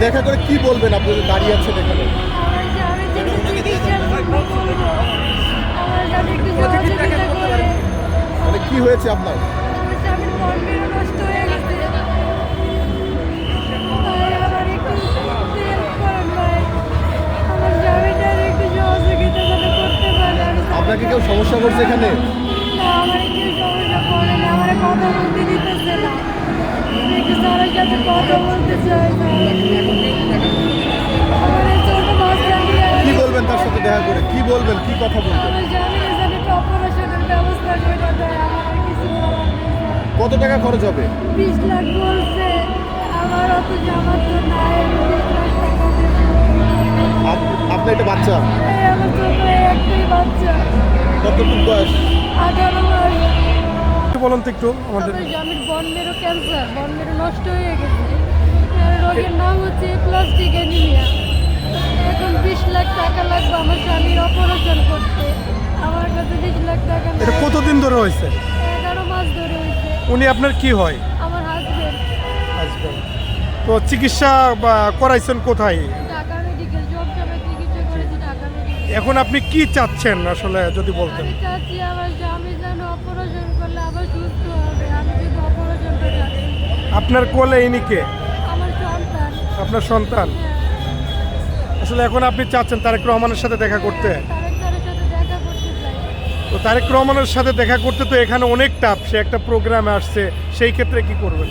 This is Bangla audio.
দেখা করে কি বলবেন? আপনি যে দাঁড়িয়ে আছেন এখানে, আমার স্বামী যদি চিকিৎসার জন্য বলবো, আমার স্বামী একটু সহযোগিতা করে। মানে কি হয়েছে আপনার? আমার স্বামীর মন মেরু নষ্ট হয়ে গেছে। ভাই আমার একটু হেল্প করেন ভাই। আমার স্বামীটার একটু সহযোগিতা যেন করতে পারে। আপনাকে কেউ সমস্যা করছে এখানে? না, আমার কেউ সমস্যা করে না, আমার কথা বলতে দিতেছে না। আমি একটু স্যারের সাথে কথা বলতে চাই না। আমার এই ছোট বাচ্চা নিয়ে কি বলবেন তার সাথে দেখা করে? কি বলবেন, কি কথা বলবেন? আমার স্বামীর যেন একটা অপারেশনের ব্যবস্থা করে দেয়। আমার আর কিছু বলার নেই। কত টাকা খরচ হবে? 20 লাখ বলছে, আমার অত সামর্থ্য নাই। আমি 20 লাখ টাকা দেবো। আপনার একটা বাচ্চা? এই আমার ছোট একটাই বাচ্চা, কতটুকু বয়স? 18 মাস। একটু বলুন তো একটু আমাদের। আমার স্বামীর বন মেরু ক্যান্সার, বন মেরু নষ্ট হয়ে গেছে। আর রোগের নাম হচ্ছে প্লাস্টিক অ্যানিমিয়া। এখন 20 লাখ টাকা লাগবে আমার স্বামীর অপারেশন করতে। আমার কাছে 20 লাখ টাকা এটা নাই। কতদিন ধরে হয়েছে? 11 মাস ধরে হয়েছে। উনি আপনার কি হয়? আমার হাজবেন্ড। হাজবেন্ড। তো চিকিৎসা বা করাইছেন কোথায়? ঢাকা মেডিকেল, জমজমে চিকিৎসা করেছি ঢাকা মেডিকেল। এখন আপনি কি চাচ্ছেন আসলে যদি বলতেন? আমি চাচ্ছি আমার স্বামী যেন অপারেশন করলে আবার সুস্থ হবে। আমি শুধু অপারেশনটা চাচ্ছি। আপনার কোলে ইনি কে? আমার সন্তান। আপনার সন্তান? হ্যাঁ, আসলে এখন আপনি চাচ্ছেন তারেক রহমানের সাথে দেখা করতে? তারেক স্যারের সাথে দেখা করতে চাই। তো তারেক রহমানের সাথে দেখা করতে তো এখানে অনেক টাফ। সে একটা প্রোগ্রামে আসছে, সেই ক্ষেত্রে কি করবেন?